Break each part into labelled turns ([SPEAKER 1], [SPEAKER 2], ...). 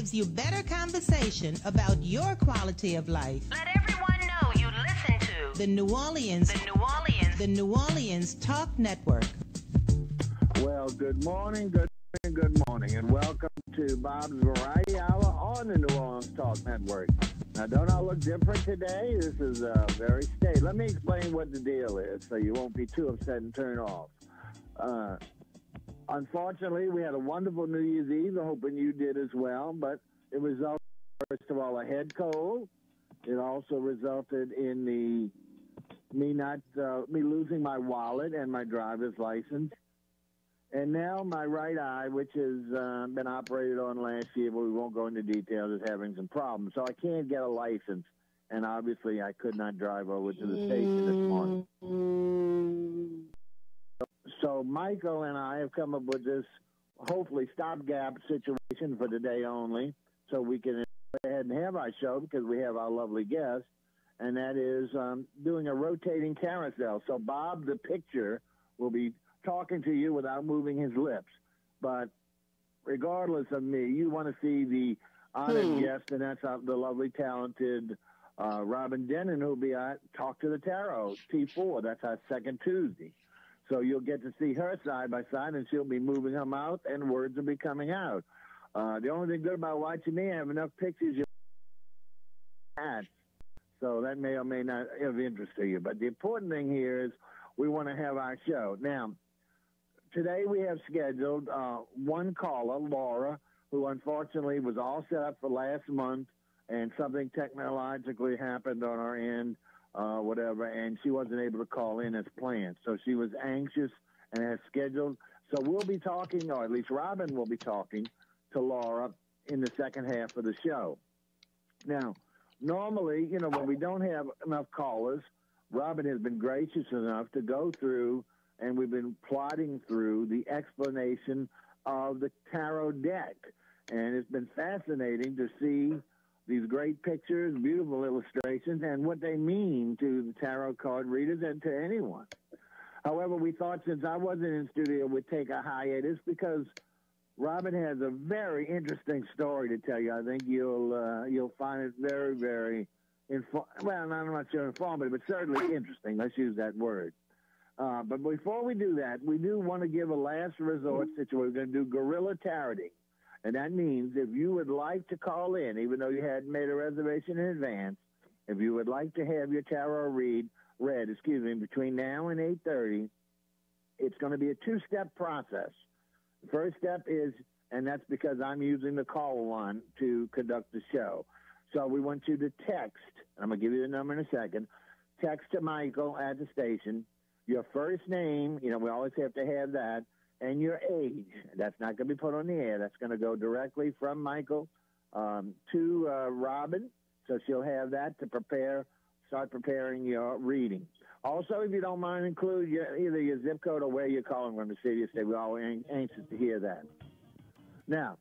[SPEAKER 1] gives you better conversation about your quality of life.
[SPEAKER 2] Let everyone know you listen to
[SPEAKER 1] The New Orleans Talk Network.
[SPEAKER 3] Well, good morning, and welcome to Bob's Variety Hour on the New Orleans Talk Network. Now, don't I look different today? This is very staid. Let me explain what the deal is so you won't be too upset and turn off. Unfortunately, we had a wonderful New Year's Eve. I'm hoping you did as well, but it resulted, first of all, a head cold. It also resulted in me losing my wallet and my driver's license. And now my right eye, which has been operated on last year, but we won't go into details, is having some problems. So I can't get a license. And obviously I could not drive over to the station this morning. So Michael and I have come up with this, hopefully, stopgap situation for today only, so we can go ahead and have our show because we have our lovely guest, and that is doing a rotating carousel. So Bob, the picture, will be talking to you without moving his lips. But regardless of me, you want to see the honored guest, and that's the lovely, talented Robyn Dennen, who'll be at Talk to the Tarot, T4. That's our second Tuesday. So you'll get to see her side by side, and she'll be moving her mouth, and words will be coming out. The only thing good about watching me, I have enough pictures so that may or may not have interest to you. But the important thing here is we want to have our show. Now, today we have scheduled one caller, Laura, who unfortunately was all set up for last month, and something technologically happened on our end, whatever, and she wasn't able to call in as planned. So she was anxious and has scheduled. So we'll be talking, or at least Robyn will be talking to Laura in the second half of the show. Now, normally, when we don't have enough callers, Robyn has been gracious enough to go through, and we've been plodding through the explanation of the tarot deck. And it's been fascinating to see these great pictures, beautiful illustrations, and what they mean to the tarot card readers and to anyone. However, we thought since I wasn't in studio, we'd take a hiatus because Robyn has a very interesting story to tell you. I think you'll find it very, very I'm not sure informative, but certainly interesting. Let's use that word. But before we do that, we do want to give a last resort situation. We're going to do guerrilla taroting. And that means if you would like to call in, even though you hadn't made a reservation in advance, if you would like to have your tarot read between now and 8:30, it's going to be a two-step process. The first step is, and that's because I'm using the call line to conduct the show. So we want you to text, and I'm going to give you the number in a second, text to Michael at the station, your first name, we always have to have that, and your age. That's not going to be put on the air. That's going to go directly from Michael to Robyn, so she'll have that to start preparing your reading. Also, if you don't mind, include either your zip code or where you're calling from, the city or state. We're all anxious to hear that. Now,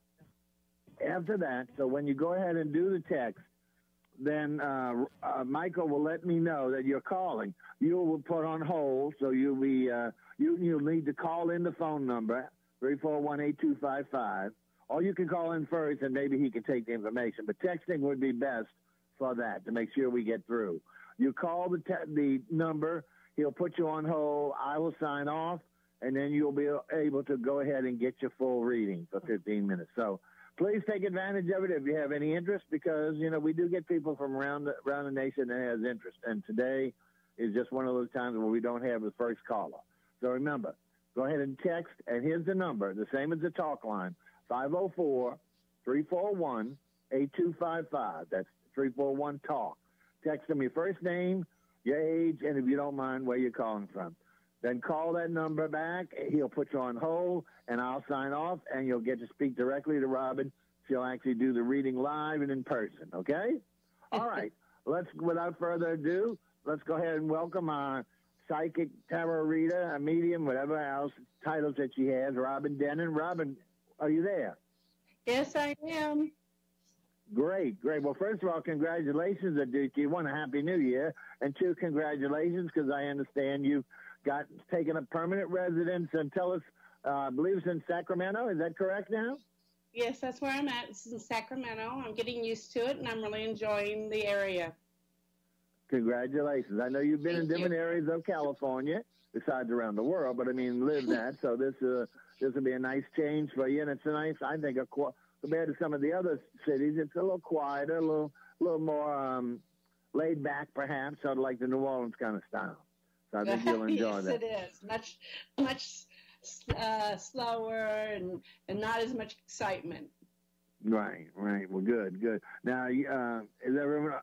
[SPEAKER 3] after that, so when you go ahead and do the text, then Michael will let me know that you're calling. You will put on hold, so you'll be you'll need to call in the phone number 341-8255, or you can call in first, and maybe he can take the information. But texting would be best for that to make sure we get through. You call the number, he'll put you on hold. I will sign off, and then you'll be able to go ahead and get your full reading for 15 minutes. So please take advantage of it if you have any interest, because, we do get people from around the nation that has interest. And today is just one of those times where we don't have the first caller. So remember, go ahead and text, and here's the number, the same as the talk line, 504-341-8255. That's 341-TALK. Text them your first name, your age, and if you don't mind, where you're calling from. Then call that number back. He'll put you on hold, and I'll sign off, and you'll get to speak directly to Robyn. She'll actually do the reading live and in person, okay? All right. Without further ado, let's go ahead and welcome our psychic tarot reader, a medium, whatever else titles that she has, Robyn Dennen. Robyn, are you there?
[SPEAKER 4] Yes, I am.
[SPEAKER 3] Great. Well, first of all, congratulations, Aduki. One, a Happy New Year. And two, congratulations, because I understand you've taken a permanent residence, and tell us, I believe it's in Sacramento. Is that correct now?
[SPEAKER 4] Yes, that's where I'm at. This is in Sacramento. I'm getting used to it, and I'm really enjoying the area.
[SPEAKER 3] Congratulations. I know you've been in different areas of California, besides around the world, but I mean, live that. So this will be a nice change for you, and it's a nice, I think, compared to some of the other cities, it's a little quieter, a little more laid back, perhaps, sort of like the New Orleans kind of style. So I think you'll enjoy
[SPEAKER 4] yes,
[SPEAKER 3] that.
[SPEAKER 4] It is much slower and not as much excitement.
[SPEAKER 3] Right. Well, good. Now, is everyone?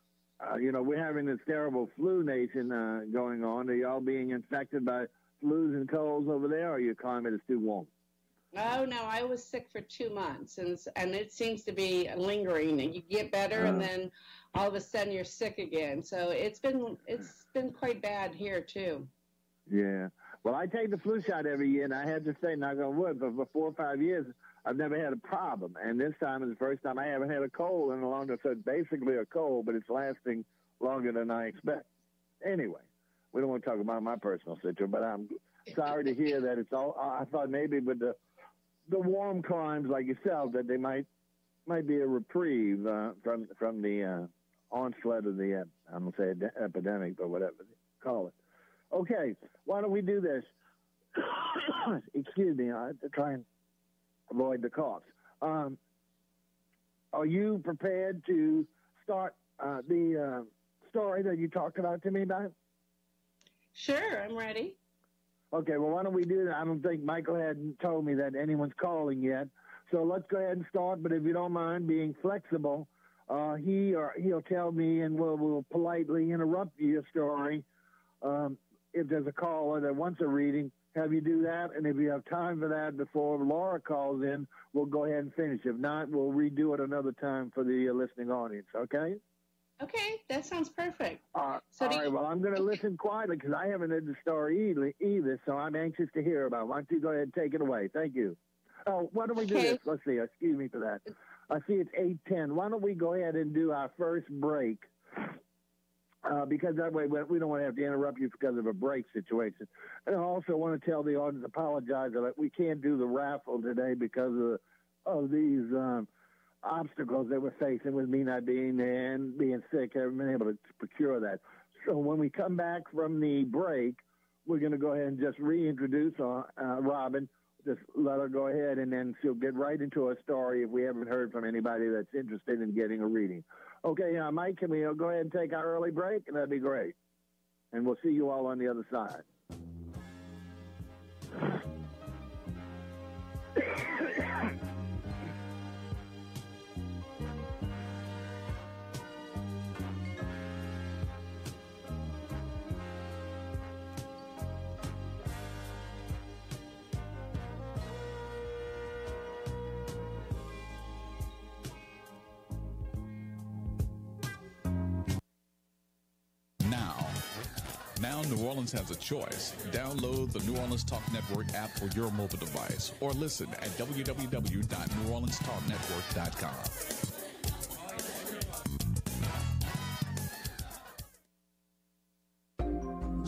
[SPEAKER 3] We're having this terrible flu nation going on. Are y'all being infected by flus and colds over there, or your climate is too warm?
[SPEAKER 4] Oh, no, I was sick for 2 months, and it seems to be lingering. And you get better, and then all of a sudden you're sick again. So it's been quite bad here, too.
[SPEAKER 3] Yeah. Well, I take the flu shot every year, and I have to say, knock on wood, but for 4 or 5 years, I've never had a problem. And this time is the first time I haven't had a cold in a long time. So it's basically a cold, but it's lasting longer than I expect. Anyway, we don't want to talk about my personal situation, but I'm sorry to hear that it's all. I thought maybe with the warm climes like yourself that they might be a reprieve from the onslaught of the I'm gonna say epidemic, but whatever they call it. Okay, why don't we do this? Excuse me, I have to try and avoid the coughs. Are you prepared to start the story that you talked about to me about?
[SPEAKER 4] Sure, I'm ready.
[SPEAKER 3] Okay, well, why don't we do that? I don't think Michael hadn't told me that anyone's calling yet. So let's go ahead and start, but if you don't mind being flexible, he'll tell me, and we'll politely interrupt your story. If there's a caller that wants a reading, have you do that, and if you have time for that before Laura calls in, we'll go ahead and finish. If not, we'll redo it another time for the listening audience, okay?
[SPEAKER 4] Okay, that sounds perfect.
[SPEAKER 3] All right, well, I'm going to listen quietly because I haven't heard the story either, so I'm anxious to hear about it. Why don't you go ahead and take it away? Thank you. Oh, why don't we do this? Let's see. Excuse me for that. I see it's 8:10. Why don't we go ahead and do our first break? Because that way we don't want to have to interrupt you because of a break situation. And I also want to tell the audience, apologize that we can't do the raffle today because of these obstacles that we're facing with me not being there and being sick. I haven't been able to procure that. So when we come back from the break, we're going to go ahead and just reintroduce Robyn. Just let her go ahead, and then she'll get right into her story if we haven't heard from anybody that's interested in getting a reading. Okay, Mike, can we go ahead and take our early break? And that'd be great. And we'll see you all on the other side.
[SPEAKER 5] Now New Orleans has a choice. Download the New Orleans Talk Network app for your mobile device or listen at www.neworleanstalknetwork.com.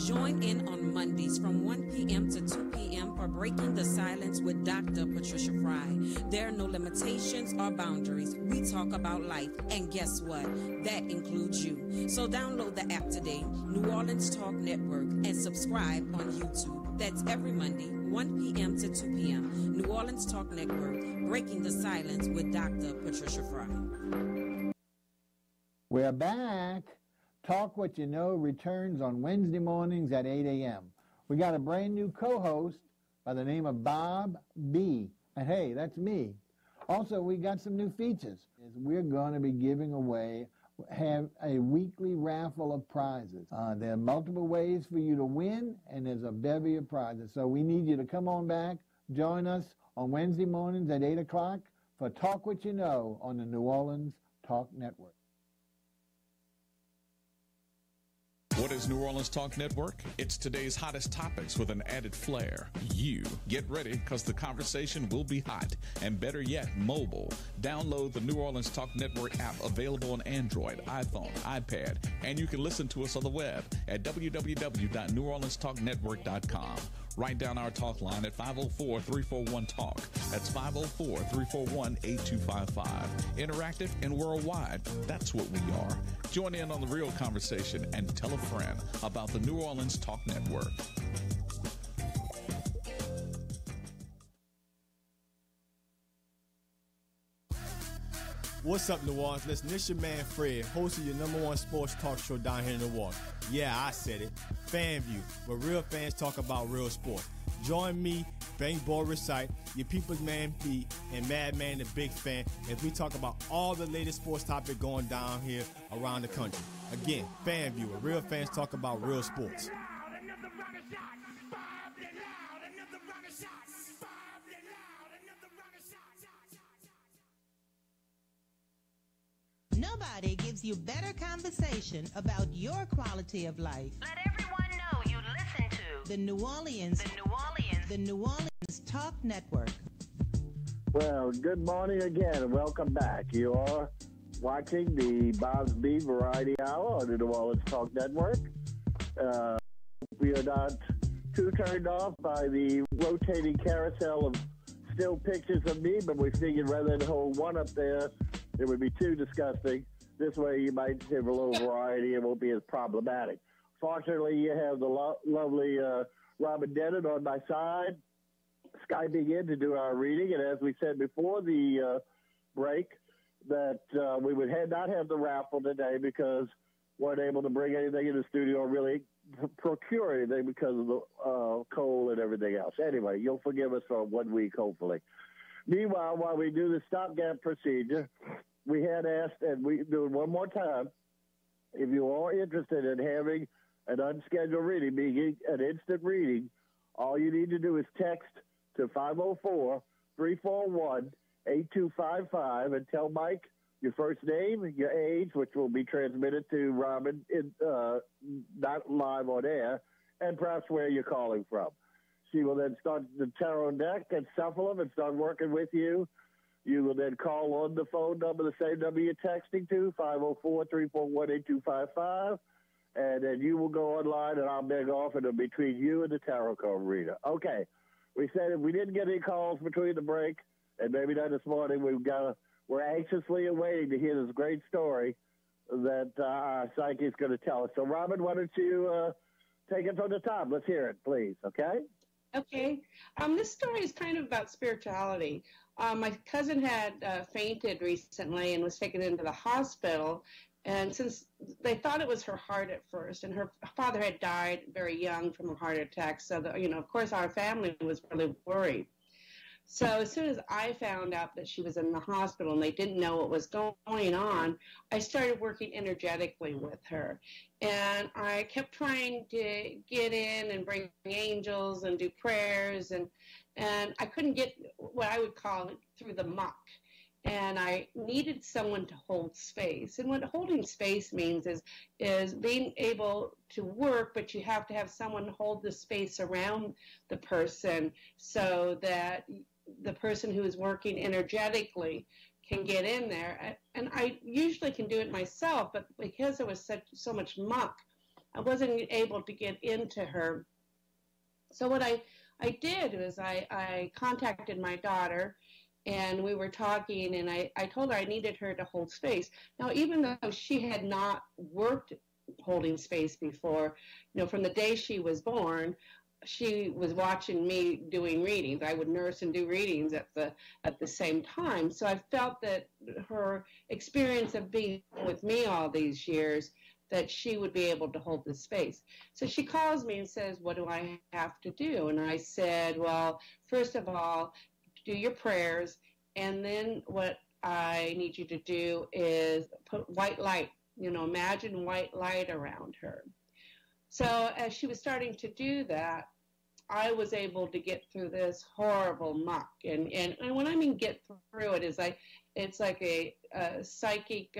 [SPEAKER 6] Join in on Mondays from 1 p.m. to 2 p.m. for Breaking the Silence with Dr. Patricia Fry. There are no limitations or boundaries. We talk about life, and guess what? That includes you. So download the app today, New Orleans Talk Network, and subscribe on YouTube. That's every Monday, 1 p.m. to 2 p.m. New Orleans Talk Network, Breaking the Silence with Dr. Patricia Fry.
[SPEAKER 7] We're back. Talk What You Know returns on Wednesday mornings at 8 a.m. We got a brand new co-host by the name of Bob B. And hey, that's me. Also, we got some new features. We're going to be giving away, have a weekly raffle of prizes. There are multiple ways for you to win, and there's a bevy of prizes. So we need you to come on back, join us on Wednesday mornings at 8 o'clock for Talk What You Know on the New Orleans Talk Network.
[SPEAKER 5] What is New Orleans Talk Network? It's today's hottest topics with an added flair. You get ready because the conversation will be hot and better yet, mobile. Download the New Orleans Talk Network app available on Android, iPhone, iPad, and you can listen to us on the web at www.neworleanstalknetwork.com. Write down our talk line at 504-341-TALK. That's 504-341-8255. Interactive and worldwide. That's what we are. Join in on the real conversation and tell a friend about the New Orleans Talk Network.
[SPEAKER 8] What's up, New Orleans? Listen, this your man Fred, host of your #1 sports talk show down here in New Orleans. Yeah, I said it. FanView, where real fans talk about real sports. Join me, Bank Ball Recite, your people's man Pete, and Madman the Big Fan as we talk about all the latest sports topics going down here around the country. Again, FanView, where real fans talk about real sports.
[SPEAKER 1] Nobody gives you better conversation about your quality of life.
[SPEAKER 2] Let everyone know you listen to
[SPEAKER 1] The New Orleans Talk Network.
[SPEAKER 3] Well, good morning again and welcome back. You are watching the Bob's B Variety Hour on the New Orleans Talk Network. We are not too turned off by the rotating carousel of still pictures of me, but we figured rather than hold one up there, it would be too disgusting. This way you might have a little variety and won't be as problematic. Fortunately, you have the lovely Robyn Dennen on my side, Skyping in to do our reading. And as we said before the break, that we would not have the raffle today because we weren't able to bring anything in the studio or really procure anything because of the cold and everything else. Anyway, you'll forgive us for 1 week, hopefully. Meanwhile, while we do the stopgap procedure, we had asked, and we do it one more time, if you are interested in having an unscheduled reading, meaning an instant reading, all you need to do is text to 504-341-8255 and tell Mike your first name, your age, which will be transmitted to Robyn, not live on air, and perhaps where you're calling from. She will then start the tarot deck and shuffle them and start working with you. You will then call on the phone number, the same number you're texting to, 504-341-8255, and then you will go online and I'll beg off, and it'll be between you and the tarot card reader. Okay. We said if we didn't get any calls between the break, and maybe not this morning, we're anxiously awaiting to hear this great story that our psyche is going to tell us. So, Robyn, why don't you take it from the top? Let's hear it, please, okay?
[SPEAKER 4] Okay. This story is kind of about spirituality. My cousin had fainted recently and was taken into the hospital. And since they thought it was her heart at first, and her father had died very young from a heart attack, so of course, our family was really worried. So as soon as I found out that she was in the hospital and they didn't know what was going on, I started working energetically with her. And I kept trying to get in and bring angels and do prayers, and I couldn't get what I would call it through the muck. And I needed someone to hold space. And what holding space means is being able to work, but you have to have someone hold the space around the person so that the person who is working energetically can get in there. And I usually can do it myself, but because there was so much muck, I wasn't able to get into her. So what I did was I contacted my daughter, and we were talking, and I told her I needed her to hold space. Now, even though she had not worked holding space before, from the day she was born, she was watching me doing readings. I would nurse and do readings at the same time. So I felt that her experience of being with me all these years, that she would be able to hold the space. So she calls me and says, what do I have to do? And I said, well, first of all, do your prayers, and then what I need you to do is put white light, imagine white light around her. So as she was starting to do that, I was able to get through this horrible muck. And when I mean get through it, it's like a psychic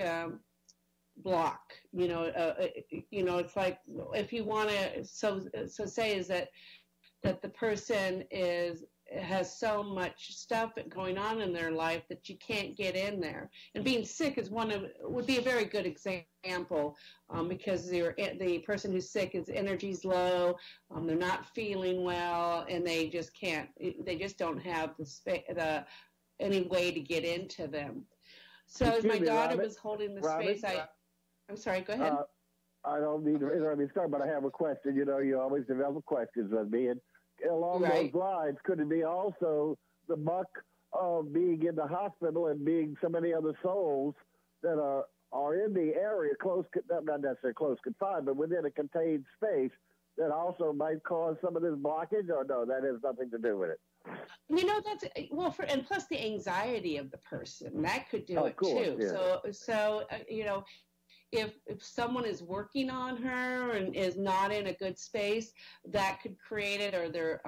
[SPEAKER 4] block. It's like if you want to, so say is that the person has so much stuff going on in their life that you can't get in there. And being sick is would be a very good example, because the person who's sick, his energy's low, they're not feeling well, and they just don't have any way to get into them. So as my daughter was holding the space, I'm sorry, go ahead.
[SPEAKER 3] I don't mean to interrupt you, but I have a question. You know, you always develop questions with me. And along those lines, could it be also the muck of being in the hospital and being so many other souls that are in the area, not necessarily close confined, but within a contained space, that also might cause some of this blockage? Or no, that has nothing to do with it?
[SPEAKER 4] You know, and plus the anxiety of the person, that could do it too. Yeah. So you know, if someone is working on her and is not in a good space, that could create it, or they're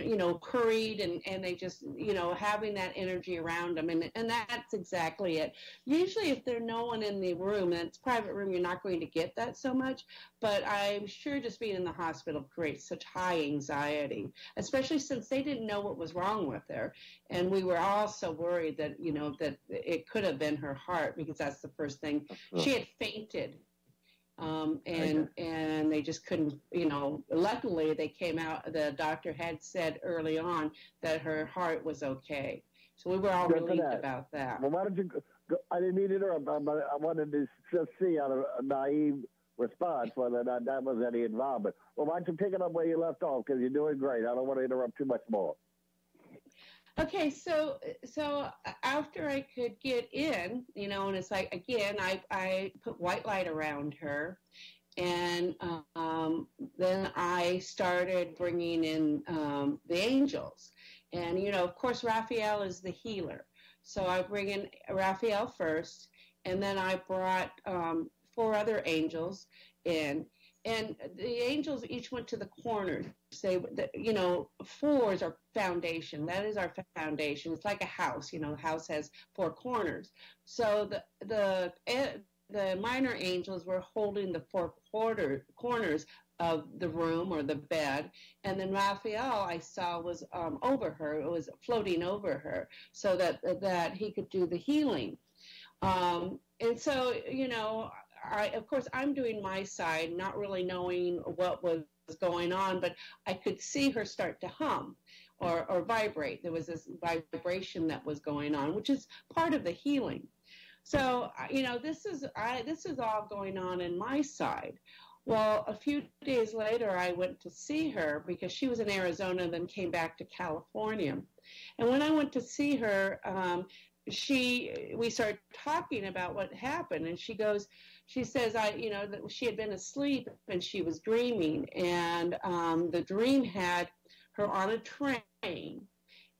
[SPEAKER 4] you know, curried, and they just, you know, having that energy around them, and that's exactly it. Usually if there's no one in the room, and it's a private room, you're not going to get that so much, but I'm sure just being in the hospital creates such high anxiety, especially since they didn't know what was wrong with her, and we were all so worried that, you know, that it could have been her heart, because that's the first thing. She had fainted. And they just couldn't, you know, luckily they came out, the doctor had said early on that her heart was okay. So we were all relieved about that.
[SPEAKER 3] Well, why don't you go, I didn't mean to interrupt, but I wanted to just see out of a naive response whether or not that was any involvement. Well, why don't you pick it up where you left off, because you're doing great. I don't want to interrupt too much more.
[SPEAKER 4] Okay, so after I could get in, you know, and it's like, again, I put white light around her, and then I started bringing in the angels. And, you know, of course, Raphael is the healer. So I bring in Raphael first, and then I brought 4 other angels in. And the angels each went to the corners. You know, 4 is our foundation. That is our foundation. It's like a house. You know, the house has 4 corners. So the minor angels were holding the 4 corners of the room or the bed, and then Raphael, I saw, was over her. It was floating over her, so that he could do the healing. And so, you know, of course, I'm doing my side, not really knowing what was going on, but I could see her start to hum or vibrate. There was this vibration that was going on, which is part of the healing. So, you know, this is all going on in my side. Well, a few days later, I went to see her because she was in Arizona and then came back to California. And when I went to see her, we started talking about what happened, and she says, that she had been asleep and she was dreaming, and the dream had her on a train,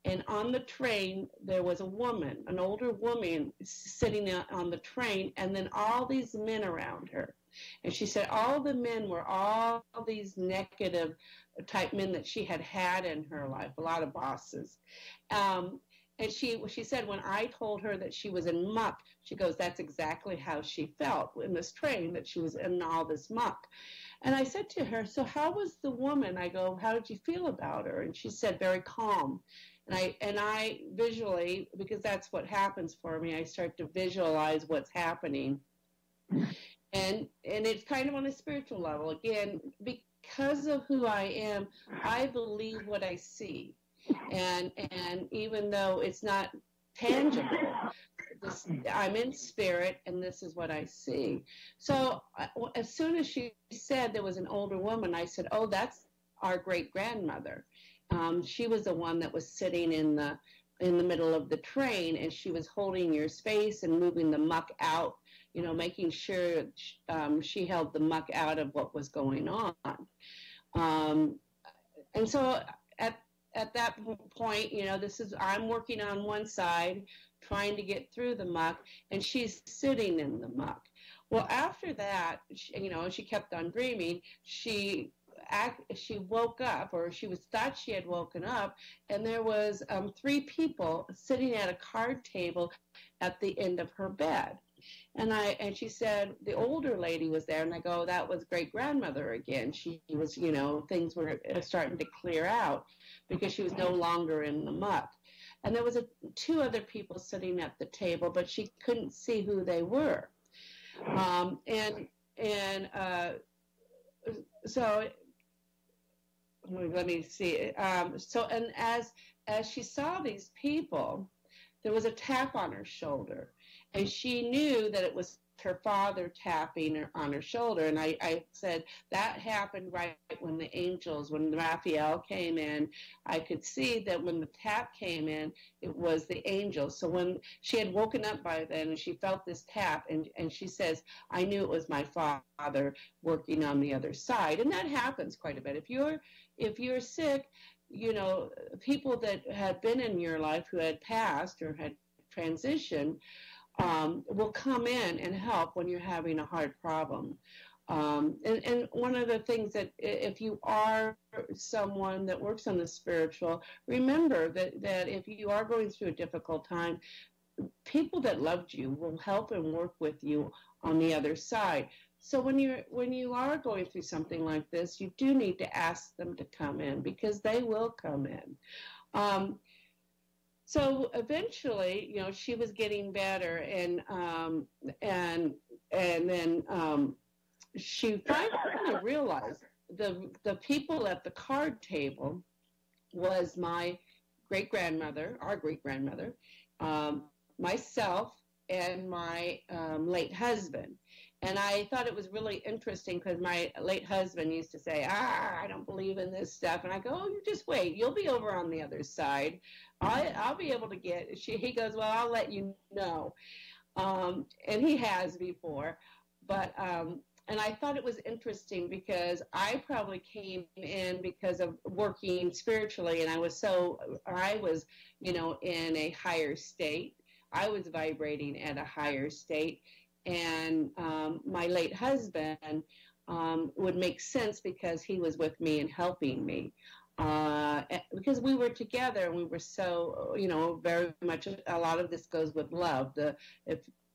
[SPEAKER 4] and on the train there was a woman, an older woman, sitting on the train, and then all these men around her. And she said all the men were all these negative type men that she had in her life, a lot of bosses. And she said when I told her that she was in muck, she goes, that's exactly how she felt in this train, that she was in all this muck. And I said to her, so how was the woman? I go, how did you feel about her? And she said, very calm. And I visually, because that's what happens for me, I start to visualize what's happening. And it's kind of on a spiritual level. Again, because of who I am, I believe what I see. And even though it's not tangible, I'm in spirit, and this is what I see. So as soon as she said there was an older woman, I said, oh, that's our great-grandmother. She was the one that was sitting in the middle of the train, and she was holding your space and moving the muck out, making sure she held the muck out of what was going on. And so at that point, I'm working on one side, trying to get through the muck, and she's sitting in the muck. Well, after that, she kept on dreaming. She woke up, or thought she had woken up, and there was 3 people sitting at a card table at the end of her bed. And she said the older lady was there, and I go, that was great grandmother again. She was, things were starting to clear out because she was no longer in the muck. And there was two other people sitting at the table, but she couldn't see who they were. So let me see. And as she saw these people, there was a tap on her shoulder, and she knew that it was her father tapping her on her shoulder. And I said that happened right when when Raphael came in. I could see that when the tap came in, it was the angels. So when she had woken up by then and she felt this tap, and she says, I knew it was my father working on the other side. And that happens quite a bit. If you're sick, people that had been in your life who had passed or had transitioned will come in and help when you're having a hard problem. And one of the things that if you are someone that works on the spiritual, remember that if you are going through a difficult time, people that loved you will help and work with you on the other side. So when you are going through something like this, you do need to ask them to come in, because they will come in. So eventually, she was getting better, and then she finally realized the people at the card table was my great-grandmother, our great-grandmother, myself, and my late husband. And I thought it was really interesting because my late husband used to say, I don't believe in this stuff. And I go, oh, you just wait. You'll be over on the other side. I'll be able to he goes, well, I'll let you know. And he has before. But, and I thought it was interesting because I probably came in because of working spiritually. And I was, in a higher state. I was vibrating at a higher state. And my late husband would make sense because he was with me and helping me. Because we were together and we were so, very much, a lot of this goes with love.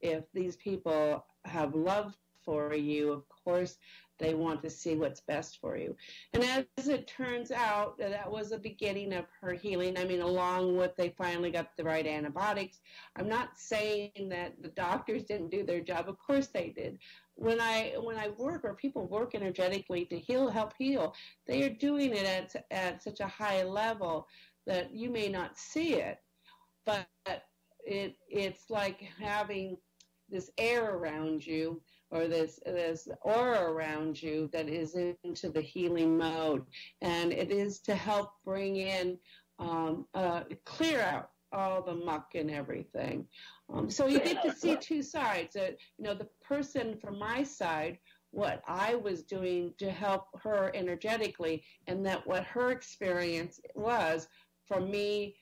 [SPEAKER 4] If these people have love for you, of course, they want to see what's best for you. And as it turns out, that was the beginning of her healing. I mean, along with they finally got the right antibiotics. I'm not saying that the doctors didn't do their job. Of course they did. When I work, or people work energetically to help heal, they are doing it at such a high level that you may not see it. But it's like having this air around you, or this aura around you that is into the healing mode. And it is to help bring in, clear out all the muck and everything. So you get to see two sides. The person from my side, what I was doing to help her energetically, and that what her experience was from me,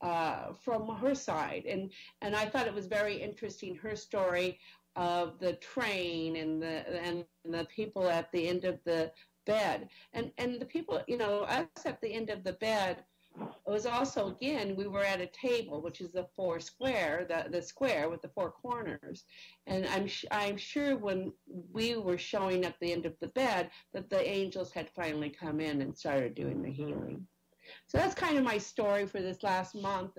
[SPEAKER 4] from her side. And I thought it was very interesting, her story of the train and the people at the end of the bed, and the people, us at the end of the bed. It was also, again, we were at a table, which is the the square with the four corners, and I'm sure when we were showing at the end of the bed that the angels had finally come in and started doing the healing. So that's kind of my story for this last month.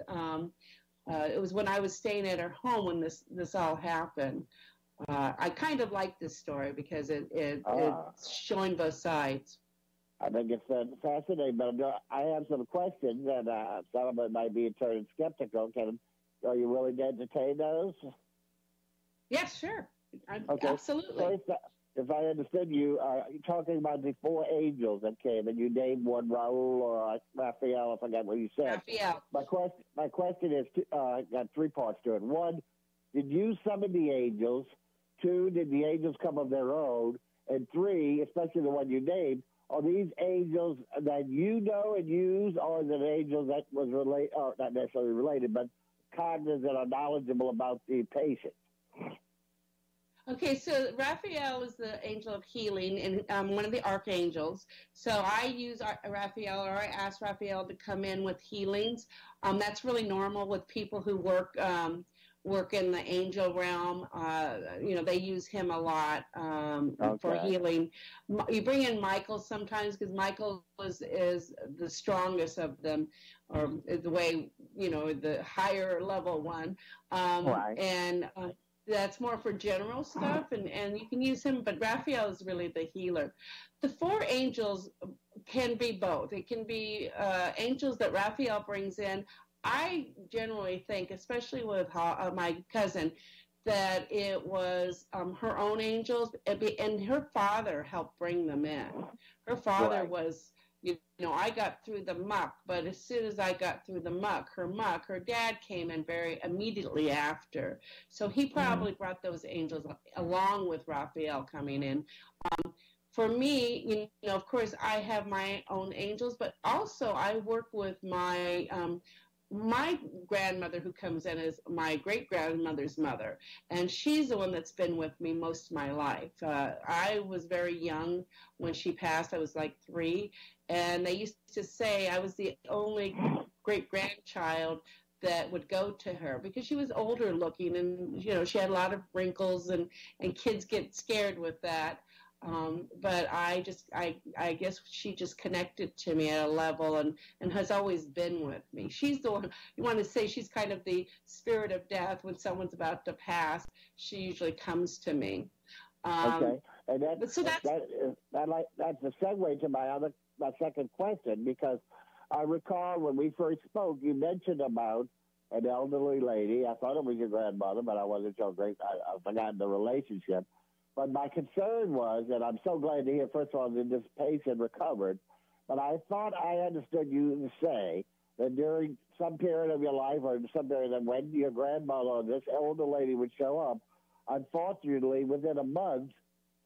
[SPEAKER 4] It was when I was staying at her home when this all happened. I kind of like this story because it's showing both sides.
[SPEAKER 3] I think it's fascinating, but I have some questions, and some of it might be turning skeptical. Are you willing to entertain those?
[SPEAKER 4] Yes, sure.
[SPEAKER 3] Okay.
[SPEAKER 4] Absolutely.
[SPEAKER 3] First, if I understood you, you're talking about the four angels that came, and you named one Raul or Raphael. I forgot what you said.
[SPEAKER 4] Raphael.
[SPEAKER 3] My question is, got three parts to it. One, did you summon the angels? Two, did the angels come of their own? And three, especially the one you named, are these angels that you know and use, or is it angels that was related, or not necessarily related, but cognizant or knowledgeable about the patient?
[SPEAKER 4] Okay, so Raphael is the angel of healing and one of the archangels. So I use Raphael, or I ask Raphael to come in with healings. That's really normal with people who work work in the angel realm. They use him a lot for healing. You bring in Michael sometimes because Michael is the strongest of them, or the way, the higher level one.
[SPEAKER 3] Right.
[SPEAKER 4] And that's more for general stuff, and you can use him, but Raphael is really the healer. The four angels can be both. It can be angels that Raphael brings in. I generally think, especially with my cousin, that it was her own angels, and her father helped bring them in. Her father was, I got through the muck, but as soon as I got through the muck, her dad came in very immediately after. So he probably brought those angels along with Raphael coming in. For me, of course, I have my own angels, but also I work with my grandmother, who comes in as my great-grandmother's mother, and she's the one that's been with me most of my life. I was very young when she passed. I was like 3, and they used to say I was the only great-grandchild that would go to her because she was older looking, and she had a lot of wrinkles, and kids get scared with that. But I guess she just connected to me at a level and has always been with me. She's the one, you want to say she's kind of the spirit of death. When someone's about to pass, she usually comes to me.
[SPEAKER 3] Okay. And that's the segue to my second question, because I recall when we first spoke, you mentioned about an elderly lady. I thought it was your grandmother, but I wasn't so great. I forgot the relationship. But my concern was, and I'm so glad to hear, first of all, that this patient recovered, but I thought I understood you to say that during some period of your life, or some period that when your grandmother or this older lady would show up, unfortunately, within a month,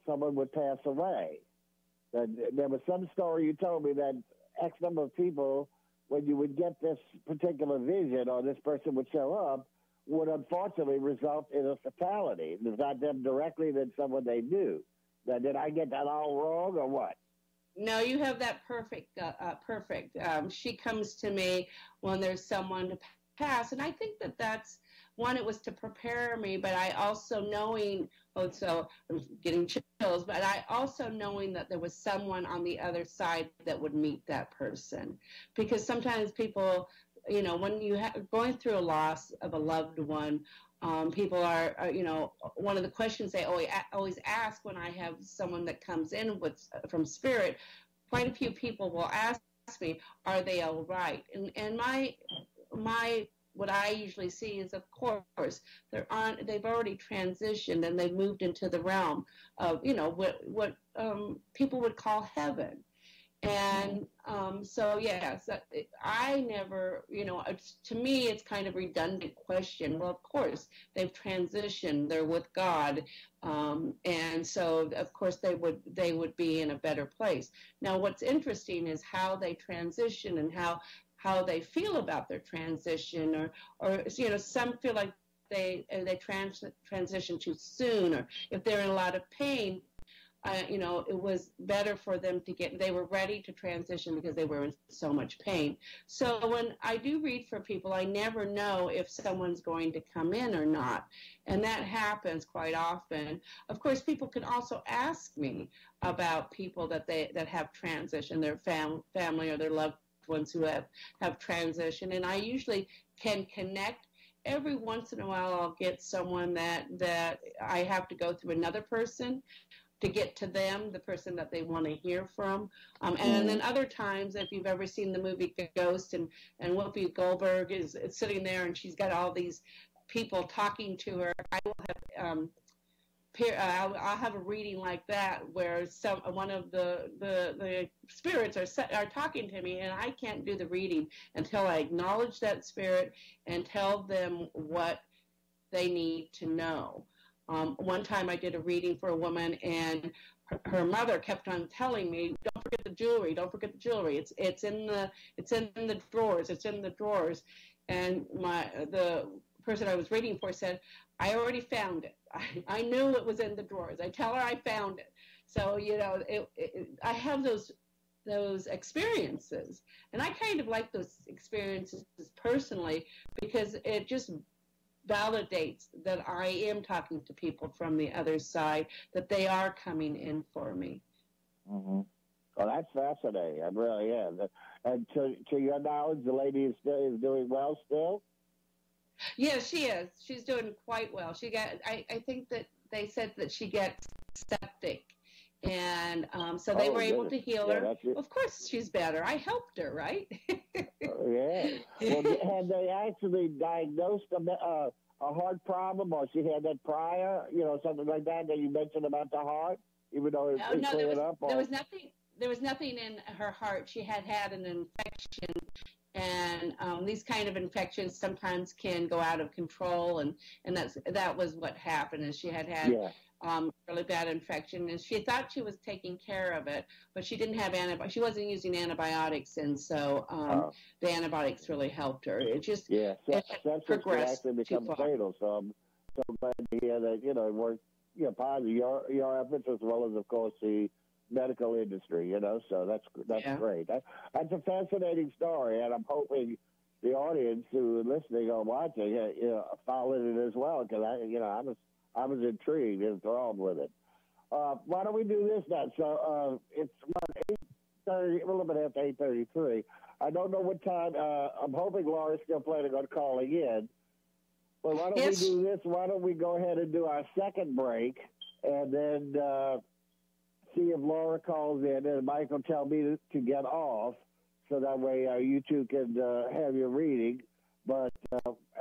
[SPEAKER 3] someone would pass away. There was some story you told me that X number of people, when you would get this particular vision or this person would show up, would unfortunately result in a fatality. It's not them directly, than someone they knew. Now, did I get that all wrong or what?
[SPEAKER 4] No, you have that perfect. She comes to me when there's someone to pass, and I think that's one. It was to prepare me, but I also knowing. So I'm getting chills, but I also knowing that there was someone on the other side that would meet that person, because sometimes people, when you going through a loss of a loved one, people are, one of the questions they always ask when I have someone that comes in from spirit, quite a few people will ask me, are they all right? And my what I usually see is, of course, they've already transitioned and they've moved into the realm of, what people would call heaven. And so, yes, I never, to me, it's kind of a redundant question. Well, of course, they've transitioned. They're with God. And so, of course, they would be in a better place. Now, what's interesting is how they transition and how they feel about their transition, or some feel like they transition too soon, or if they're in a lot of pain. It was better for them they were ready to transition because they were in so much pain. So when I do read for people, I never know if someone's going to come in or not. And that happens quite often. Of course, people can also ask me about people that have transitioned, their family or their loved ones who have transitioned. And I usually can connect. Every once in a while, I'll get someone that I have to go through another person to get to them, the person that they want to hear from. And then other times, if you've ever seen the movie Ghost, and Whoopi Goldberg is sitting there and she's got all these people talking to her, I will have I'll have a reading like that where one of the spirits are talking to me, and I can't do the reading until I acknowledge that spirit and tell them what they need to know. One time I did a reading for a woman, and her mother kept on telling me, "Don't forget the jewelry. Don't forget the jewelry. It's in the drawers. It's in the drawers." And the person I was reading for said, "I already found it. I knew it was in the drawers. I tell her I found it." So I have those experiences, and I kind of like those experiences personally because it just validates that I am talking to people from the other side, that they are coming in for me.
[SPEAKER 3] Mm-hmm. Well, that's fascinating. I really am. And to your knowledge, the lady is doing well still?
[SPEAKER 4] Yes, she is. She's doing quite well. She got. I think that they said that she gets septic, and so they were able to heal her. Of course, she's better. I helped her, right?
[SPEAKER 3] Yeah. Well, had they actually diagnosed a heart problem, or she had that prior, something like that you mentioned about the heart, even though it cleared up?
[SPEAKER 4] There was nothing. There was nothing in her heart. She had an infection, and these kind of infections sometimes can go out of control, and that was what happened. Is she had really bad infection, and she thought she was taking care of it, but she didn't have she wasn't using antibiotics, and so the antibiotics really helped her. It just
[SPEAKER 3] sepsis
[SPEAKER 4] progressed
[SPEAKER 3] can actually become fatal. So I'm so glad to hear that it worked. Positive your efforts, as well as of course the medical industry, so that's great. That's a fascinating story, and I'm hoping the audience who are listening or watching, followed it as well, because I was intrigued and enthralled with it. Why don't we do this now? So it's about 8:30, a little bit after 8:33. I don't know what time. I'm hoping Laura's still planning on calling in. Well, why don't we do this? Why don't we go ahead and do our second break, and then see if Laura calls in, and Mike will tell me to get off, so that way you two can have your reading. But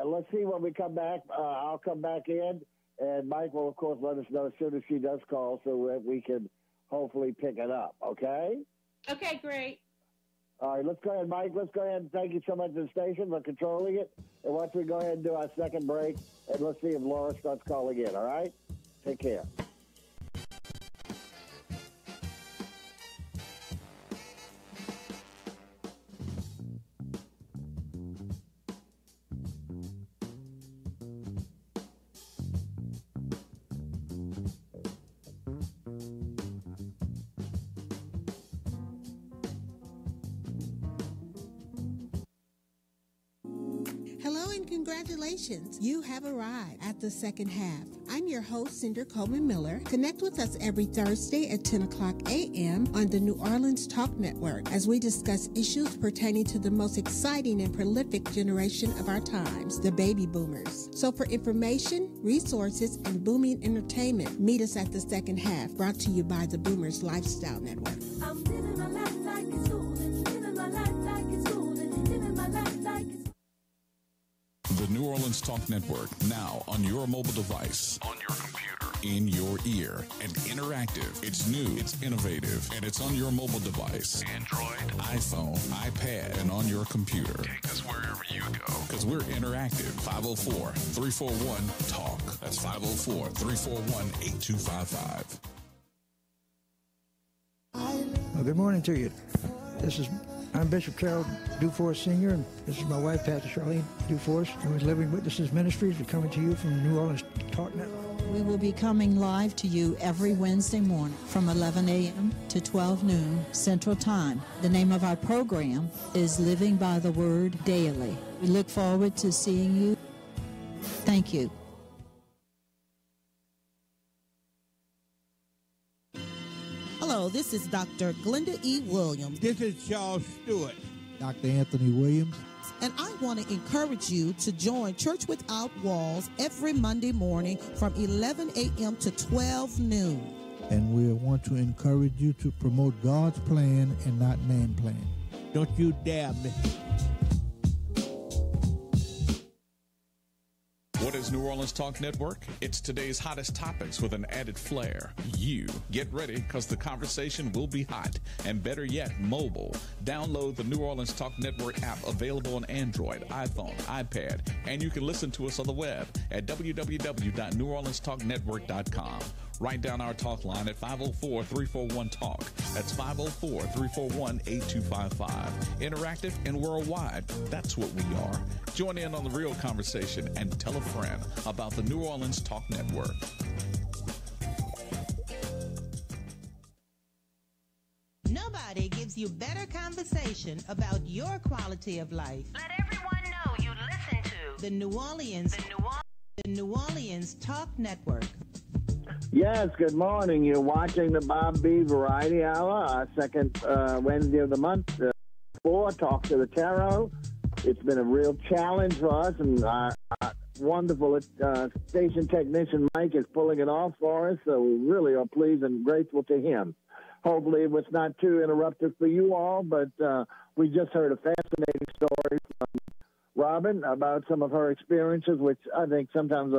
[SPEAKER 3] let's see when we come back. I'll come back in, and Mike will, of course, let us know as soon as she does call, so that we can hopefully pick it up, okay?
[SPEAKER 4] Okay, great.
[SPEAKER 3] All right, let's go ahead, Mike. Let's go ahead and thank you so much to the station for controlling it. And once we go ahead and do our second break, and let's see if Laura starts calling in, all right? Take care.
[SPEAKER 1] Hello and congratulations. You have arrived at the second half. I'm your host, Cinder Coleman Miller. Connect with us every Thursday at 10 o'clock a.m. on the New Orleans Talk Network as we discuss issues pertaining to the most exciting and prolific generation of our times, the baby boomers. So for information, resources, and booming entertainment, meet us at the second half, brought to you by the Boomers Lifestyle Network.
[SPEAKER 9] I'm living my life like it's golden, living my life like it's golden, living my life like it's
[SPEAKER 5] The New Orleans Talk Network, now on your mobile device, on your computer, in your ear, and interactive. It's new, it's innovative, and it's on your mobile device. Android, iPhone, iPad, and on your computer. Take us wherever you go. Because we're interactive. 504-341-TALK. That's 504-341-8255.
[SPEAKER 10] Well, good morning to you. I'm Bishop Carol Duforce Sr., and this is my wife, Pastor Charlene Duforce, and we're Living Witnesses Ministries. We're coming to you from the New Orleans Talk Network.
[SPEAKER 11] We will be coming live to you every Wednesday morning from 11 a.m. to 12 noon Central Time. The name of our program is Living by the Word Daily. We look forward to seeing you. Thank you.
[SPEAKER 12] Hello, this is Dr. Glenda E. Williams.
[SPEAKER 13] This is Charles Stewart.
[SPEAKER 14] Dr. Anthony Williams.
[SPEAKER 12] And I want to encourage you to join Church Without Walls every Monday morning from 11 a.m. to 12 noon.
[SPEAKER 14] And we want to encourage you to promote God's plan and not man's plan.
[SPEAKER 13] Don't you dare miss it.
[SPEAKER 5] What is New Orleans Talk Network? It's today's hottest topics with an added flair. You get ready, because the conversation will be hot, and better yet, mobile. Download the New Orleans Talk Network app, available on Android, iPhone, iPad, and you can listen to us on the web at www.neworleanstalknetwork.com. Write down our talk line at 504-341-TALK. That's 504-341-8255. Interactive and worldwide. That's what we are. Join in on the real conversation and tell a friend about the New Orleans Talk Network.
[SPEAKER 1] Nobody gives you better conversation about your quality of life.
[SPEAKER 2] Let everyone know you listen to
[SPEAKER 1] the New Orleans
[SPEAKER 15] the New Orleans Talk Network.
[SPEAKER 3] Yes, good morning. You're watching the Bob B. Variety Hour, our second Wednesday of the month. 4, Talk to the Tarot. It's been a real challenge for us, and our wonderful station technician Mike is pulling it off for us, so we really are pleased and grateful to him. Hopefully it was not too interruptive for you all, but we just heard a fascinating story from Robyn about some of her experiences, which I think sometimes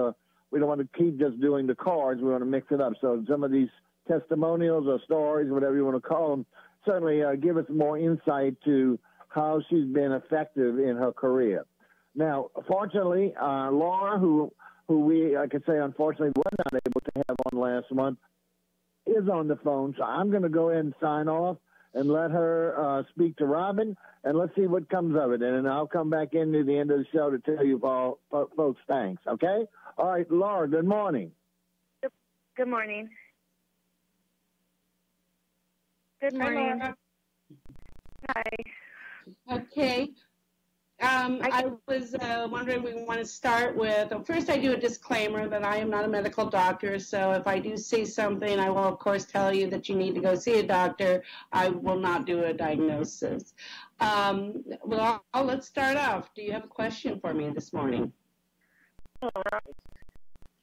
[SPEAKER 3] we don't want to keep just doing the cards. We want to mix it up. So some of these testimonials or stories, whatever you want to call them, certainly give us more insight to how she's been effective in her career. Now, fortunately, Laura, who we, I could say, unfortunately, were not able to have on last month, is on the phone. So I'm going to go ahead and sign off and let her speak to Robyn, and let's see what comes of it. And then I'll come back in near the end of the show to tell you all, folks, thanks, okay? All right, Laura, good morning.
[SPEAKER 16] Good morning. Good morning. Hi.
[SPEAKER 4] Okay. I was wondering, we want to start with, first I do a disclaimer that I am not a medical doctor, so if I do see something, I will of course tell you that you need to go see a doctor. I will not do a diagnosis. Well, let's start off. Do you have a question for me this morning?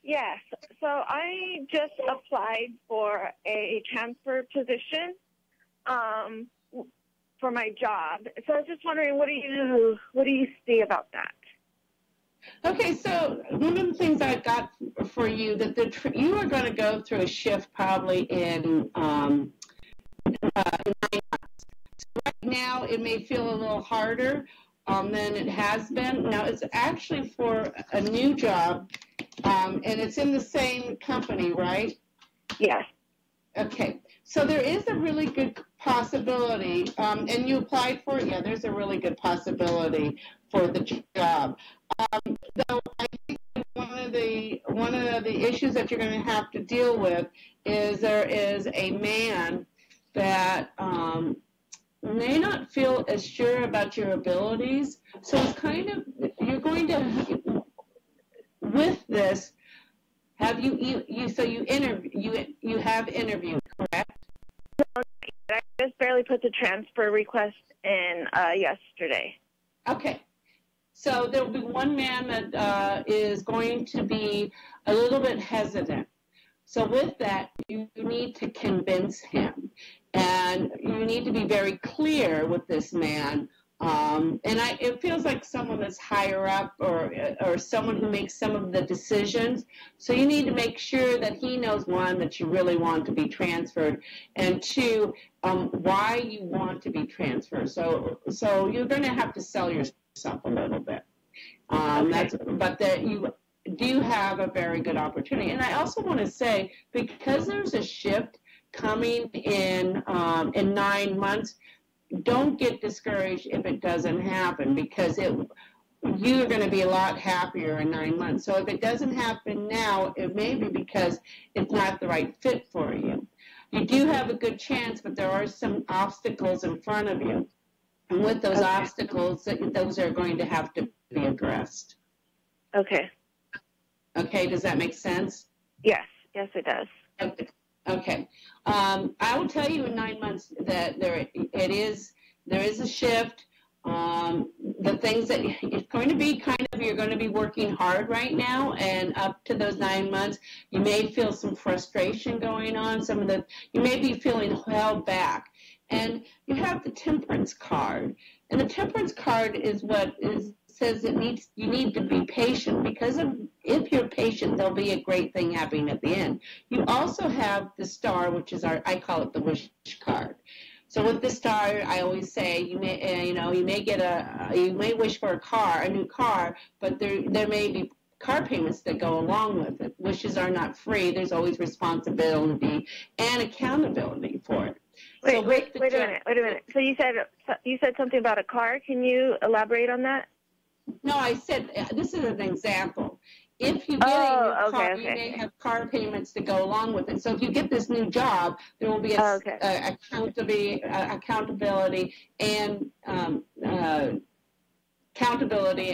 [SPEAKER 16] Yes. So I just applied for a transfer position for my job. So I was just wondering, what do you see about that?
[SPEAKER 4] Okay, so one of the things I got for you, that you are going to go through a shift probably in 9 months. So right now it may feel a little harder than it has been. Now it's actually for a new job, and it's in the same company, right?
[SPEAKER 16] Yes.
[SPEAKER 4] Okay, so there is a really good possibility, and you applied for it? Yeah, there's a really good possibility for the job. Though I think one of the issues that you're going to have to deal with is there is a man that may not feel as sure about your abilities. So it's kind of, you're going to, with this, have you have interviewed, correct?
[SPEAKER 16] I just barely put the transfer request in yesterday.
[SPEAKER 4] Okay. So there will be one man that is going to be a little bit hesitant. So with that, you need to convince him. And you need to be very clear with this man. It feels like someone that's higher up or someone who makes some of the decisions. So you need to make sure that he knows, one, that you really want to be transferred, and two, why you want to be transferred. So you're going to have to sell yourself a little bit. But that you do have a very good opportunity. And I also want to say, because there's a shift coming in 9 months, don't get discouraged if it doesn't happen, because you're going to be a lot happier in 9 months. So if it doesn't happen now, it may be because it's not the right fit for you. You do have a good chance, but there are some obstacles in front of you. And with those obstacles, those are going to have to be addressed.
[SPEAKER 16] Okay.
[SPEAKER 4] Okay, does that make sense?
[SPEAKER 16] Yes. Yes, it does.
[SPEAKER 4] Okay. I will tell you in 9 months that there is a shift. The things that it's going to be you're going to be working hard right now, and up to those 9 months, you may feel some frustration going on. You may be feeling held back. And you have the Temperance card. And the Temperance card is says you need to be patient, because if you're patient, there'll be a great thing happening at the end. You also have the Star, which is I call it the wish card. So with the Star, I always say you may wish for a new car, but there may be car payments that go along with it. Wishes are not free. There's always responsibility and accountability for it.
[SPEAKER 16] Wait a minute. So you said something about a car. Can you elaborate on that?
[SPEAKER 4] No, I said this is an example. If you get a new car, you may have car payments to go along with it. So if you get this new job, there will be accountability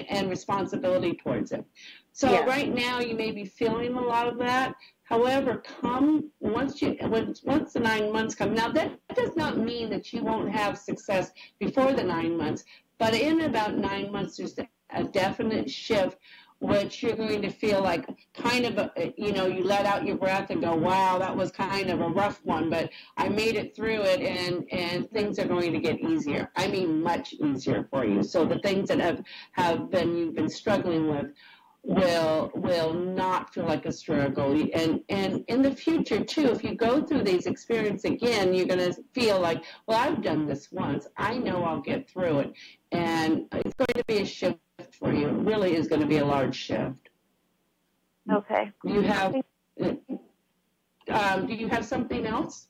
[SPEAKER 4] and responsibility towards it. So
[SPEAKER 16] Yeah.
[SPEAKER 4] right now you may be feeling a lot of that. However, once the 9 months come, now that does not mean that you won't have success before the 9 months, but in about 9 months there's a definite shift, which you're going to feel like kind of, you let out your breath and go, wow, that was kind of a rough one, but I made it through it, and things are going to get easier. I mean, much easier for you. So the things that you've been struggling with will not feel like a struggle. And in the future too, if you go through these experiences again, you're going to feel like, well, I've done this once. I know I'll get through it. And it's going to be a shift for you. It really is going to be a large shift.
[SPEAKER 16] Okay.
[SPEAKER 4] Do you have something else?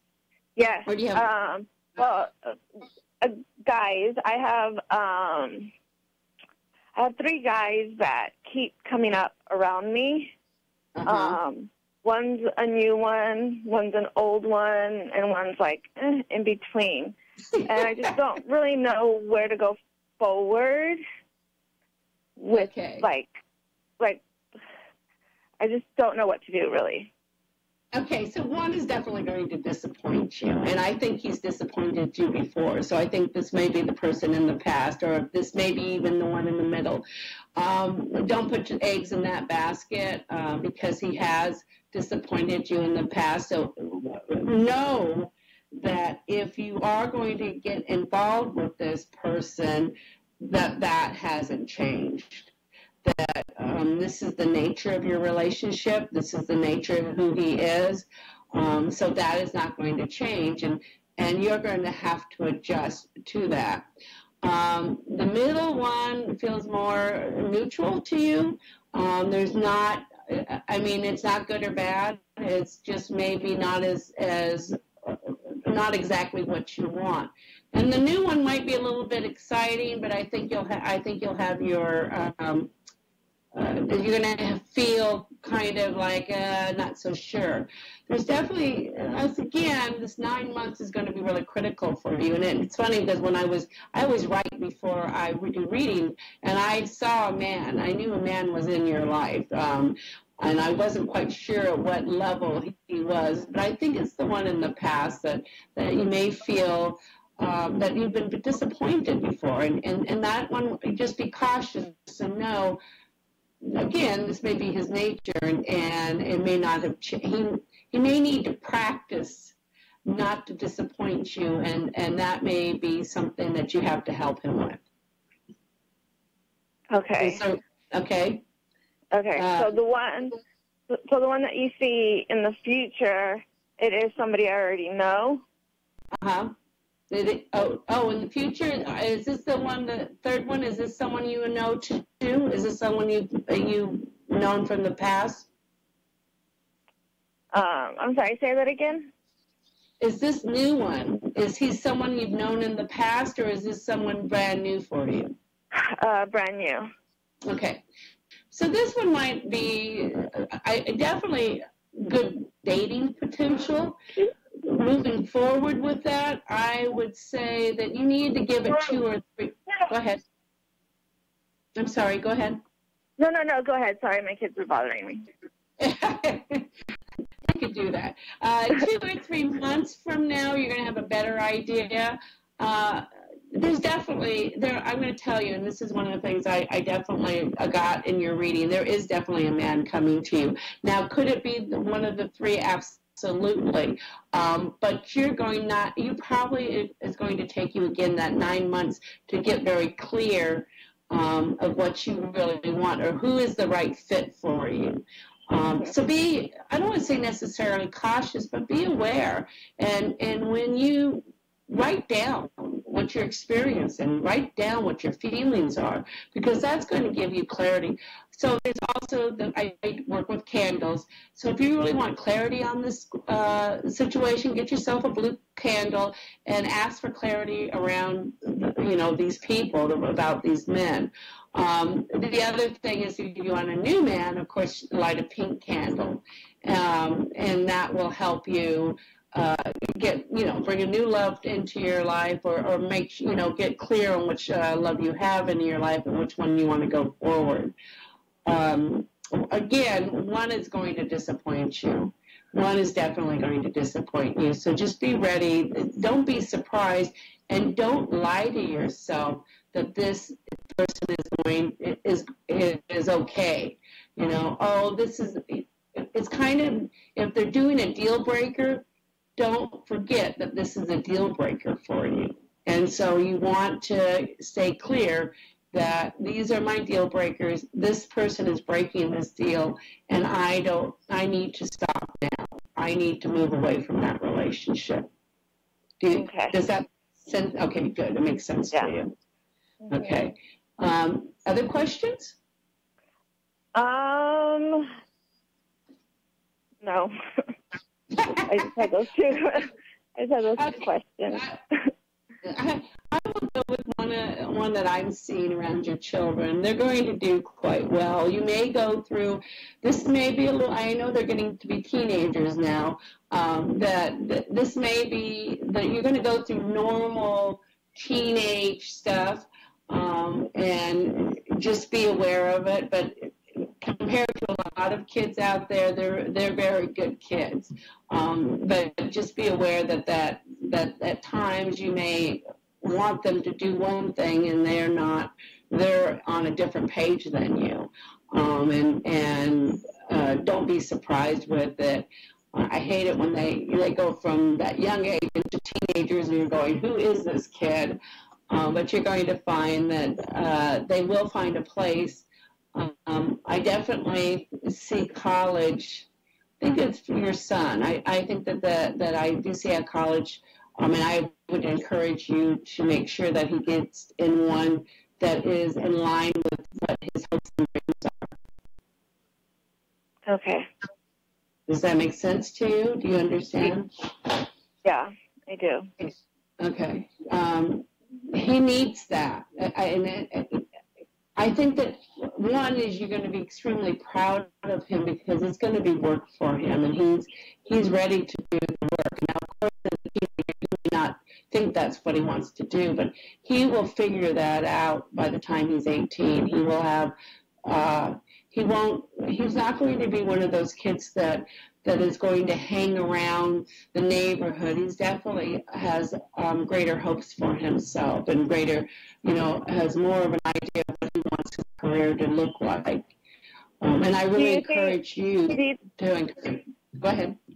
[SPEAKER 16] Yes.
[SPEAKER 4] Or do you have?
[SPEAKER 16] Guys, I have 3 guys that keep coming up around me. One's a new one, one's an old one, and one's like in between. And I just don't really know where to go forward with, like, I just don't know what to do, really.
[SPEAKER 4] Okay, so one is definitely going to disappoint you, and I think he's disappointed you before, so I think this may be the person in the past, or this may be even the one in the middle. Don't put your eggs in that basket because he has disappointed you in the past, so know that if you are going to get involved with this person, that hasn't changed. That this is the nature of your relationship. This is the nature of who he is. So that is not going to change, and you're going to have to adjust to that. The middle one feels more neutral to you. There's not, it's not good or bad. It's just maybe not as not exactly what you want. And the new one might be a little bit exciting, but I think you'll have your you're going to feel kind of like not so sure. There's definitely, again, this 9 months is going to be really critical for you. And it's funny because when I always write before I do reading, and I saw a man. I knew a man was in your life. And I wasn't quite sure at what level he was, but I think it's the one in the past that you may feel that you've been disappointed before. And that one, just be cautious and know, again, this may be his nature, and it may not have changed. He may need to practice not to disappoint you, and that may be something that you have to help him with.
[SPEAKER 16] Okay.
[SPEAKER 4] Okay.
[SPEAKER 16] So the one that you see in the future, it is somebody I already know.
[SPEAKER 4] In the future, is this the third one? Is this someone you know too? Is this someone you've known from the past?
[SPEAKER 16] I'm sorry, say that again?
[SPEAKER 4] Is this new one, is he someone you've known in the past, or is this someone brand new for you?
[SPEAKER 16] Brand new.
[SPEAKER 4] Okay. So this one might be definitely good dating potential. Moving forward with that, I would say that you need to give it 2 or 3. Go ahead. I'm sorry. Go ahead.
[SPEAKER 16] No, go ahead. Sorry, my kids are bothering me.
[SPEAKER 4] You could do that. 2 or 3 months from now, you're going to have a better idea. There's definitely, I'm going to tell you, and this is one of the things I definitely got in your reading, there is definitely a man coming to you. Now, could it be one of the 3? Absolutely. But you probably, it's going to take you, again, that 9 months to get very clear of what you really want, or who is the right fit for you. So I don't want to say necessarily cautious, but be aware. And when you write down what you're experiencing, write down what your feelings are, because that's going to give you clarity. So there's also I work with candles. So if you really want clarity on this situation, get yourself a blue candle and ask for clarity around, these people, about these men. The other thing is, if you want a new man, of course, light a pink candle, and that will help you bring a new love into your life, or make, get clear on which love you have in your life and which one you want to go forward. again, one is going to disappoint you. One is definitely going to disappoint you. So just be ready. Don't be surprised, and don't lie to yourself that this person is okay. You know, oh, this is. It's kind of, if they're doing a deal breaker, don't forget that this is a deal breaker for you. And so you want to stay clear that these are my deal breakers. This person is breaking this deal, and I need to stop now. I need to move away from that relationship. Does that sense? Okay, good. It makes sense to you. Okay. Other questions?
[SPEAKER 16] No. I just had those two. Questions.
[SPEAKER 4] I will go with one that I'm seeing around your children. They're going to do quite well. You may go through, this may be a little, I know they're getting to be teenagers now, that this may be, that you're going to go through normal teenage stuff, and just be aware of it. But compared to a lot of kids out there, they're very good kids. But just be aware that at times you may want them to do one thing and they're on a different page than you. Don't be surprised with it. I hate it when they go from that young age into teenagers and you're going, who is this kid? But you're going to find that they will find a place. I definitely see college. I think it's for your son. I think that I do see a college, and I would encourage you to make sure that he gets in one that is in line with what his hopes and dreams are.
[SPEAKER 16] Okay.
[SPEAKER 4] Does that make sense to you? Do you understand?
[SPEAKER 16] Yeah, I do.
[SPEAKER 4] Okay. He needs that. I think that one is you're going to be extremely proud of him because it's going to be work for him, and he's ready to do the work. Now, of course, as a teenager, he may not think that's what he wants to do, but he will figure that out by the time he's 18. He will have. He's not going to be one of those kids that is going to hang around the neighborhood. He's definitely has greater hopes for himself and greater, has more of an idea of what he wants his career to look like. And I really encourage you to encourage. Go ahead.
[SPEAKER 16] Do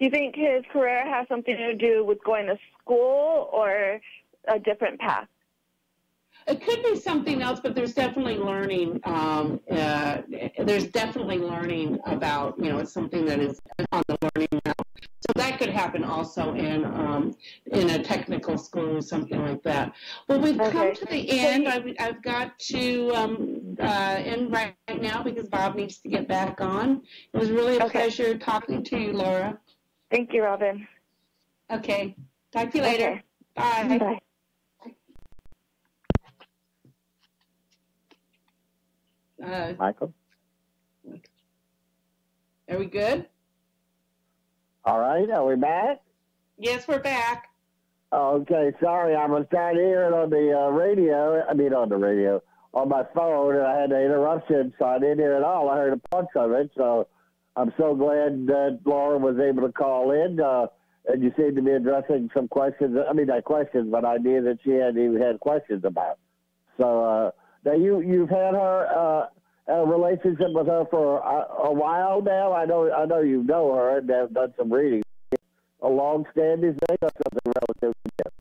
[SPEAKER 16] you think his career has something to do with going to school or a different path?
[SPEAKER 4] It could be something else, but there's definitely learning. There's definitely learning about, it's something that is on the learning now. So that could happen also in a technical school or something like that. Well, we've come to the end. I've got to end right now because Bob needs to get back on. It was really a pleasure talking to you, Laura.
[SPEAKER 16] Thank you, Robyn.
[SPEAKER 4] Okay. Talk to you later. Bye.
[SPEAKER 16] Bye.
[SPEAKER 3] Michael?
[SPEAKER 4] Are we good?
[SPEAKER 3] All right, are we back?
[SPEAKER 4] Yes, we're back.
[SPEAKER 3] Okay, sorry, I was trying to hear it on the radio, on my phone, and I had an interruption, so I didn't hear it all. I heard a bunch of it, so I'm so glad that Laura was able to call in, and you seem to be addressing some questions, not questions, but ideas that she had questions about. So, now you've had her a relationship with her for a while now. I know you know her and have done some reading. A long-standing thing or something relative to that?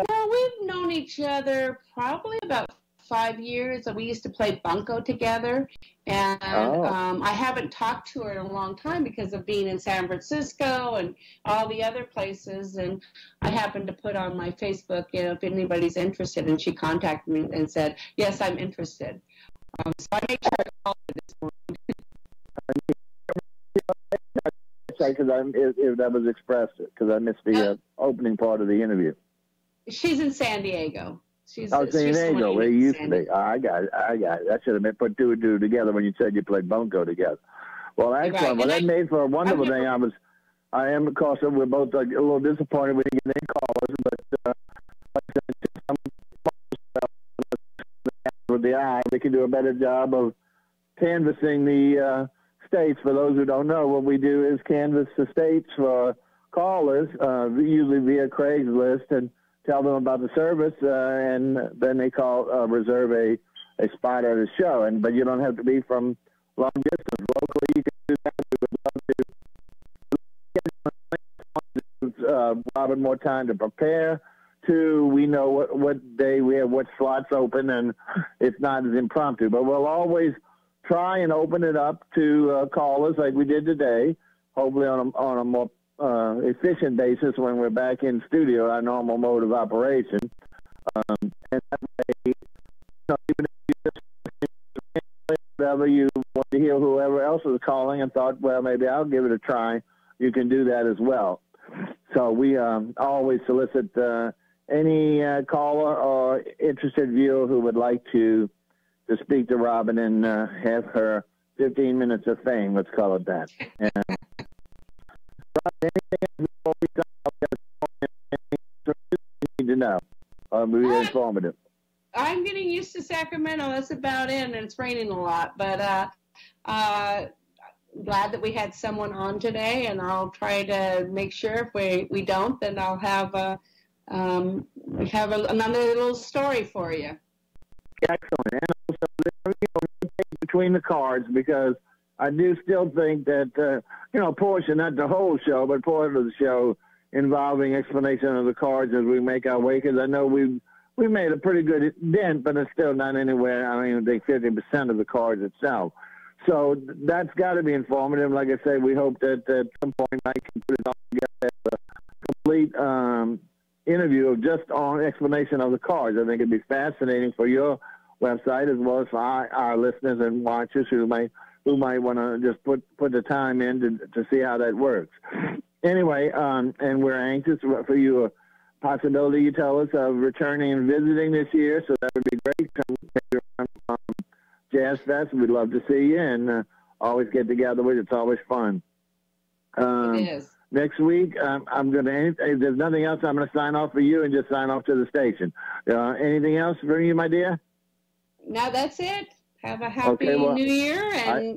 [SPEAKER 4] Well, we've known each other probably about 5 years. We used to play bunco together, and I haven't talked to her in a long time because of being in San Francisco and all the other places. And I happened to put on my Facebook, if anybody's interested, and she contacted me and said, "Yes, I'm interested." So I made sure to call her this morning.
[SPEAKER 3] If that was expressed, because I missed the opening part of the interview.
[SPEAKER 4] She's in San Diego. San
[SPEAKER 3] Diego, where you used to be. I got it. I should have put two and two together when you said you played bunco together. Well, excellent. Right. Well, that made for a wonderful thing. I am, of course, we're both a little disappointed we didn't get any callers, but with the eye, we can do a better job of canvassing the states. For those who don't know, what we do is canvass the states for callers, usually via Craigslist, and tell them about the service, and then they call, reserve a spot at a show. But you don't have to be from long distance. Locally, you can do that. We would love to Robyn more time to prepare. Two, we know what day we have, what slots open, and it's not as impromptu. But we'll always try and open it up to callers like we did today, hopefully on a more efficient basis when we're back in studio, our normal mode of operation. And that way, even if you just whatever you want to hear, whoever else is calling and thought, well, maybe I'll give it a try, you can do that as well. So we always solicit any caller or interested viewer who would like to speak to Robyn and have her 15 minutes of fame, let's call it that. And, Robyn, anything before we need to know? We're informative.
[SPEAKER 4] I'm getting used to Sacramento. That's about it, and it's raining a lot. But glad that we had someone on today, and I'll try to make sure if we don't, then I'll have another little story for you.
[SPEAKER 3] Excellent. And also, between the cards, because I do still think that, portion, not the whole show, but part of the show involving explanation of the cards as we make our way, because I know we made a pretty good dent, but it's still not anywhere, I think 50% of the cards itself. So that's got to be informative. Like I say, we hope that at some point I can put it all together as a complete interview of just on explanation of the cards. I think it'd be fascinating for your website as well as for our listeners and watchers who might want to just put the time in to see how that works. Anyway, and we're anxious for you, a possibility, you tell us, of returning and visiting this year, so that would be great. Come Jazz Fest, we'd love to see you, and always get together with you. It's always fun.
[SPEAKER 4] It is.
[SPEAKER 3] Next week, I'm going to, if there's nothing else, I'm going to sign off for you and just sign off to the station. Anything else for you, my dear?
[SPEAKER 4] No, that's it. Have a happy New Year,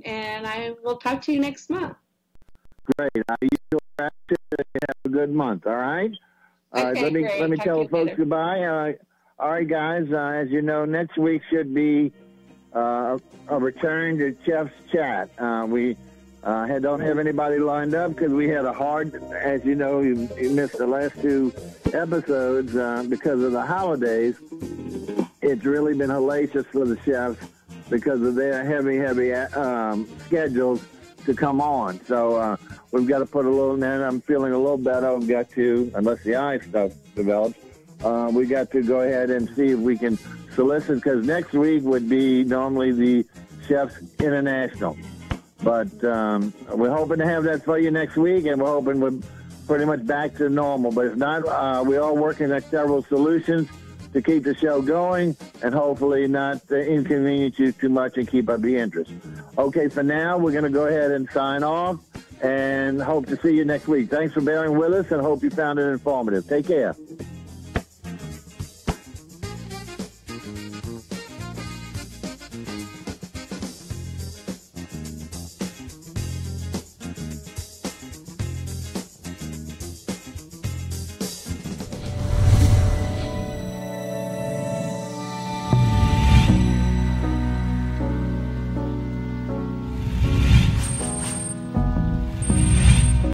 [SPEAKER 4] and I will talk to you next month.
[SPEAKER 3] Great. You have a good month, all right? All right, let me tell the folks goodbye. All right, guys, as you know, next week should be a return to Chef's Chat. We don't have anybody lined up because we had a hard, as you know, you missed the last two episodes because of the holidays. It's really been hellacious for the chefs because of their heavy schedules to come on. So we've got to put a little, and I'm feeling a little better. We've got to, unless the eye stuff develops, we got to go ahead and see if we can solicit, because next week would be normally the Chefs International. But we're hoping to have that for you next week, and we're hoping we're pretty much back to normal. But if not, we're all working at several solutions to keep the show going and hopefully not inconvenience you too much and keep up the interest. Okay, for now, we're going to go ahead and sign off and hope to see you next week. Thanks for bearing with us and hope you found it informative. Take care.